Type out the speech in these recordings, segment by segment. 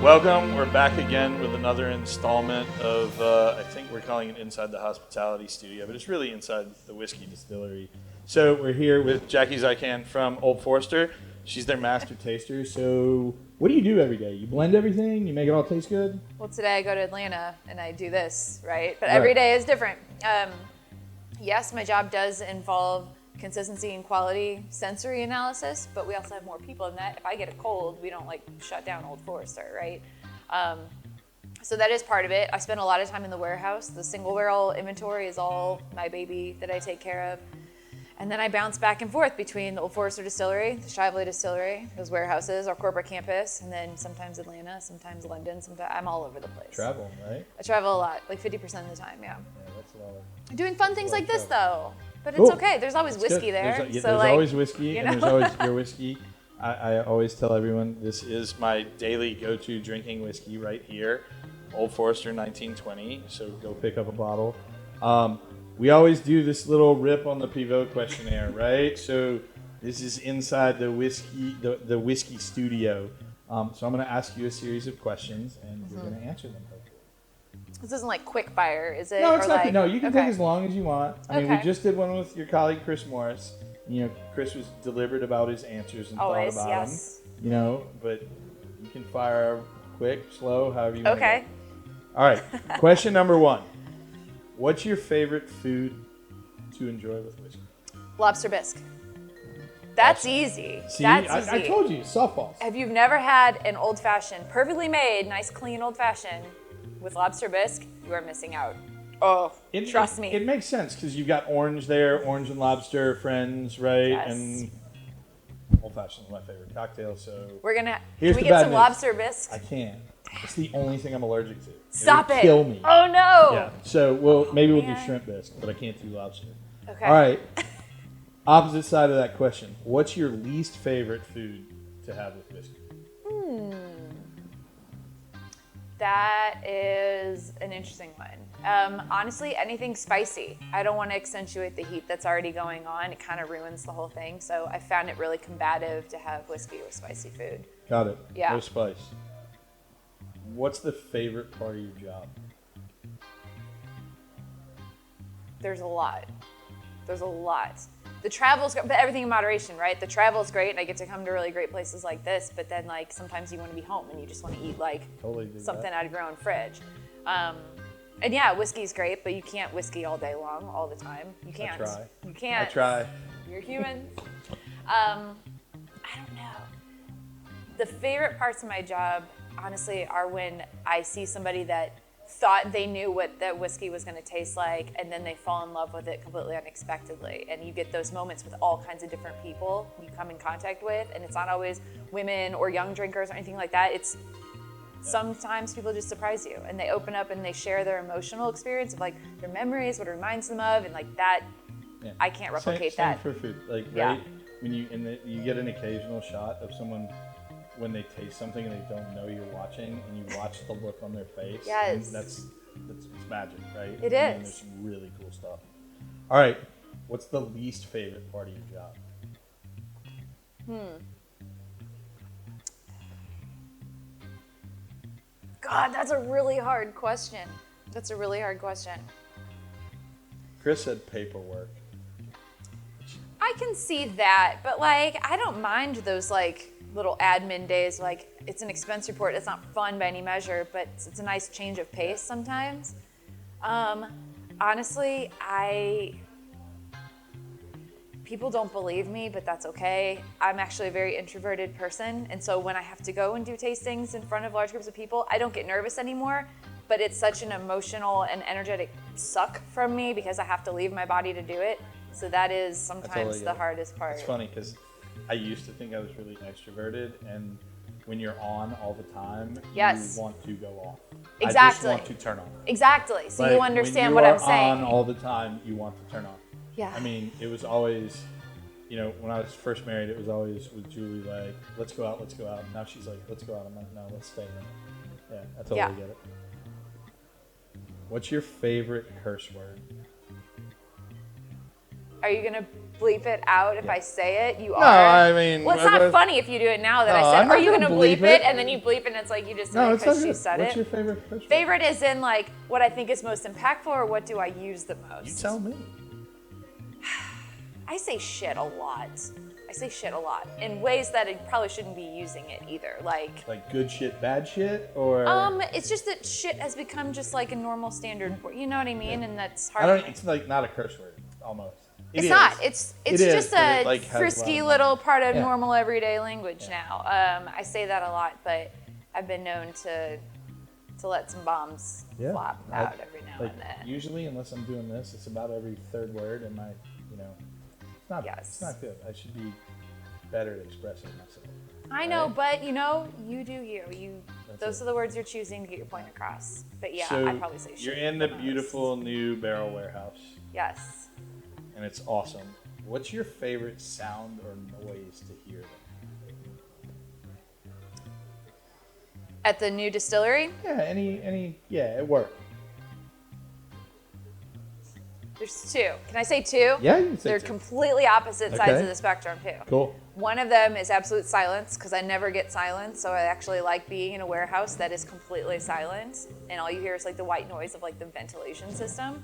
Welcome. We're back again with another installment of, I think we're calling it Inside the Hospitality Studio, but it's really inside the whiskey distillery. So we're here with Jackie Zycan from Old Forester. She's their master taster. So what do you do every day? You blend everything? You make it all taste good? Well, today I go to Atlanta and I do this, right? But every day is different. Yes, my job does involve consistency and quality sensory analysis, but we also have more people than that. If I get a cold, we don't like shut down Old Forester, right? So that is part of it. I spend a lot of time in the warehouse. The single barrel inventory is all my baby that I take care of. And then I bounce back and forth between the Old Forester Distillery, the Shively Distillery, those warehouses, our corporate campus, and then sometimes Atlanta, sometimes London, sometimes I'm all over the place. Travel, right? I travel a lot, like 50% of the time, yeah. Yeah, that's a lot of... Doing fun things like this, though. But it's Cool. okay. There's always whiskey there. There's so like, always whiskey, you and know? there's always your whiskey. I always tell everyone this is my daily go-to drinking whiskey right here, Old Forester 1920. So go pick up a bottle. We always do this little rip on the pivot questionnaire, right? So this is inside the whiskey whiskey studio. So I'm going to ask you a series of questions, and you're going to answer them. This isn't like quick fire, is it? No, it's or not. Like, No, you can okay. take as long as you want. I mean, we Okay. just did one with your colleague Chris Morris. You know, Chris was deliberate about his answers and Always, thought about yes. them. You know, but you can fire quick, slow, however you want. Okay. All right. Question number 1. What's your favorite food to enjoy with whiskey? Lobster bisque. That's Awesome. easy. See, That's easy. I told you, softballs. If you've never had an old fashioned, perfectly made, nice, clean old fashioned with lobster bisque, you are missing out. Oh, trust me. It makes sense because you've got orange there, orange and lobster, friends, right? Yes. And old fashioned is my favorite cocktail, so We're gonna. Here's Can we the bad get some news. lobster bisque? I can. It's the only thing I'm allergic to. Stop would it! Kill me. Oh no! Yeah. So maybe we'll do man. shrimp bisque, but I can't do lobster. Okay. All right. Opposite side of that question. What's your least favorite food to have with whiskey? That is an interesting one. Honestly, anything spicy. I don't want to accentuate the heat that's already going on. It kind of ruins the whole thing. So I found it really combative to have whiskey with spicy food. Got it. Yeah. No spice. What's the favorite part of your job? There's a lot. The travel's, but everything in moderation, right? The travel's great, and I get to come to really great places like this. But then, like, sometimes you want to be home and you just want to eat like Totally dig something that. out of your own fridge. And yeah, whiskey's great, but you can't whiskey all day long, all the time. You can't. try. You can't. I try. You're human. I don't know. The favorite parts of my job, honestly, are when I see somebody that thought they knew what that whiskey was going to taste like, and then they fall in love with it completely unexpectedly. And you get those moments with all kinds of different people you come in contact with, and it's not always women or young drinkers or anything like that. It's sometimes people just surprise you, and they open up and they share their emotional experience of like their memories, what it reminds them of, and like that. Yeah. I can't replicate same that. for food. Like, Yeah. right when you get an occasional shot of someone when they taste something and they don't know you're watching, and you watch the look on their face. Yes. And that's it's magic, right? It I mean, is. there's some really cool stuff. All right. What's the least favorite part of your job? God, that's a really hard question. Chris said paperwork. I can see that, but like, I don't mind those like little admin days. Like, it's an expense report. It's not fun by any measure, but it's a nice change of pace sometimes. Honestly, people don't believe me, but that's okay. I'm actually a very introverted person, and so when I have to go and do tastings in front of large groups of people, I don't get nervous anymore, but it's such an emotional and energetic suck from me because I have to leave my body to do it. So that is sometimes the hardest part. It's funny because I used to think I was really extroverted, and when you're on all the time, Yes. you want to go off. Exactly. I just want to turn off. Exactly. So you Like, understand when what you I'm are saying. on all the time, you want to turn off. Yeah. I mean, it was always, you know, when I was first married, it was always with Julie, like, let's go out. Now she's like, let's go out. I'm like, no, let's stay in. Yeah, I totally get it. What's your favorite curse word? Are you gonna bleep it out if I say it. You are. No, I mean. Well, it's not funny if you do it now that I No, said, I'm are not you going to gonna bleep bleep it? it. And then you bleep it and it's like you just No, did it it's not because she good. said What's it. your favorite curse word? Favorite is in like what I think is most impactful or what do I use the most? You tell me. I say shit a lot. I say shit a lot in ways that I probably shouldn't be using it either. Like good shit, bad shit, or it's just that shit has become just like a normal standard word. You know what I mean? And that's hard. I don't. It's like not a curse word almost. It's not. It's It just is, but a it, like, has a frisky lot of little part of Yeah. normal everyday language now. I say that a lot, but I've been known to let some bombs flop out every now and then. Usually, unless I'm doing this, it's about every third word, and it's not. Yes. It's not good. I should be better at expressing myself. I know, right? but you do you. Those are the words you're choosing to get your point across. But yeah, So I'd probably say shit. you're in the the most. beautiful new barrel warehouse, Yes. and it's awesome. What's your favorite sound or noise to hear? At the new distillery, Yeah, at work. there's two. Can I say two? Yeah, you can say They're two. completely opposite sides Okay. of the spectrum too. Cool. One of them is absolute silence because I never get silence, so I actually like being in a warehouse that is completely silent, and all you hear is like the white noise of like the ventilation system.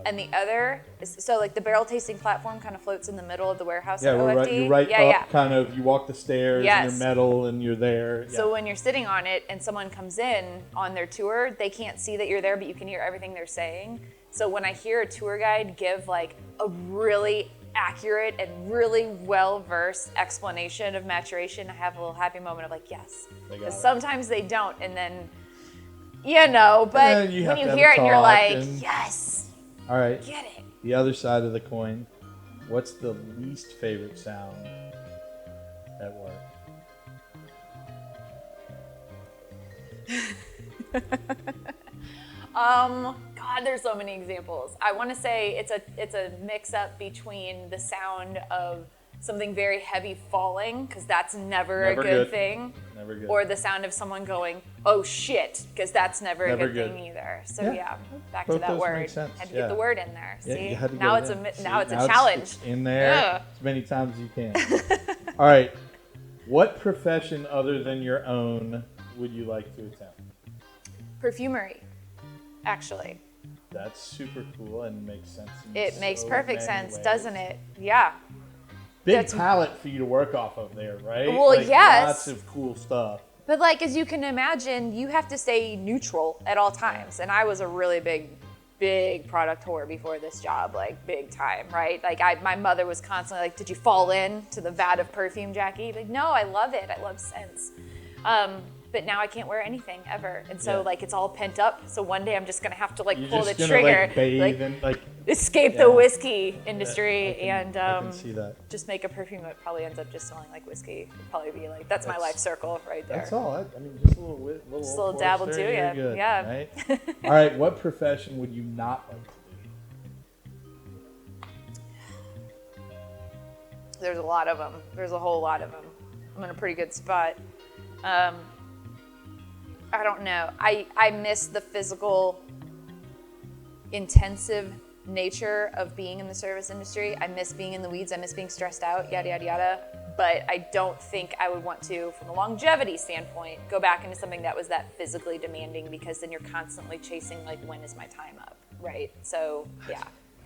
And the other is so like the barrel tasting platform kind of floats in the middle of the warehouse. Yeah, at we're OFD. right, you're right yeah, up, yeah. kind of. You walk the stairs, Yes. and you're metal, and you're there. Yeah. So when you're sitting on it and someone comes in on their tour, they can't see that you're there, but you can hear everything they're saying. So when I hear a tour guide give like a really accurate and really well-versed explanation of maturation, I have a little happy moment of like, yes. Because sometimes they don't, and then, but you when have you to have hear a it and you're talk like, and- yes, All right. get it. The other side of the coin. What's the least favorite sound at work? God, there's so many examples. I want to say it's a mix-up between the sound of something very heavy falling, because that's never a good thing. Never good. Or the sound of someone going, oh shit, because that's never a good thing either. So Yeah. back Both to that those word. make sense, Had to yeah. get the word in there. Yeah, See, you had to now get it's it in. See, now it's a now challenge. It's in there Yeah. as many times as you can. All right. What profession other than your own would you like to attempt? Perfumery, actually. That's super cool and makes sense. It makes so perfect many sense, ways. doesn't it? Yeah. Big That's- palette for you to work off of there, right? Well, yes. Lots of cool stuff. But like, as you can imagine, you have to stay neutral at all times. And I was a really big product whore before this job, like big time, right? Like my mother was constantly like, did you fall in to the vat of perfume, Jackie? Like, no, I love it. I love scents. But now I can't wear anything ever. And so like, it's all pent up. So one day I'm just gonna have to like You're pull the just gonna, trigger, like, bathe like and like escape Yeah. the whiskey industry I and can see that. just make a perfume that probably ends up just smelling like whiskey. It'd probably be like, that's my life circle right there. That's all. I mean, just a little Just a little dabble Forester, too, you're yeah. good, Yeah. Right? All right. What profession would you not like to do? There's a lot of them. There's a whole lot of them. I'm in a pretty good spot. I don't know. I miss the physical, intensive nature of being in the service industry. I miss being in the weeds. I miss being stressed out, yada, yada, yada. But I don't think I would want to, from a longevity standpoint, go back into something that was that physically demanding, because then you're constantly chasing, like, when is my time up, right? So, yeah,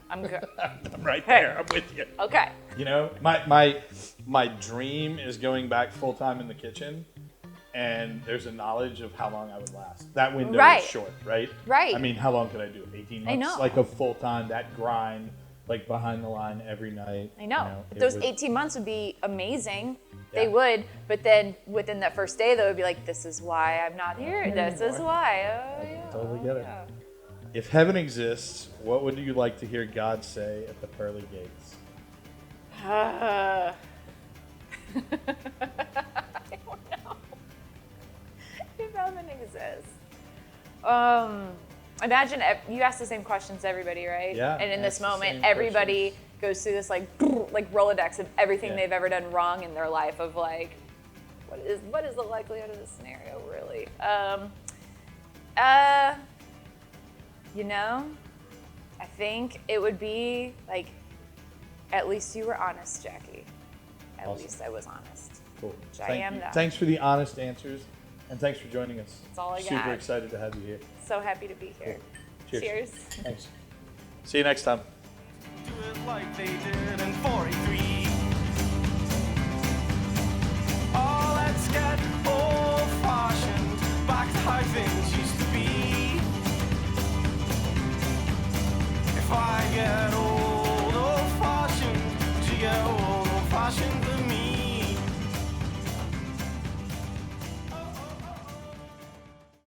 I'm good. I'm right there. I'm with you. Okay. You know, my dream is going back full time in the kitchen, and there's a knowledge of how long I would last. That window Right. is short, right? Right. I mean, how long could I do? 18 months? I know. Like a full time, that grind, like behind the line every night. I know. You know, But it those would- 18 months would be amazing. Yeah. They would. But then within that first day, they would be like, this is why I'm not here. This is why. Oh, yeah. Totally get it. Yeah. If heaven exists, what would you like to hear God say at the pearly gates? I don't know. If heaven exists. Imagine you ask the same questions to everybody, right? Yeah, And in this ask the moment, same everybody goes through this like Rolodex of everything Yeah. they've ever done wrong in their life of like, what is the likelihood of this scenario really? You know, I think it would be like, At least you were honest, Jackie. At Awesome. least I was honest. Cool. Which I am now. Thanks for the honest answers, and thanks for joining us. That's all I got. Super excited to have you here. So happy to be here. Cool. Cheers. Thanks. See you next time. Do it like they did in 43. Oh, let's get old-fashioned, back to how things used to be. If I get old-fashioned, would you get old-fashioned?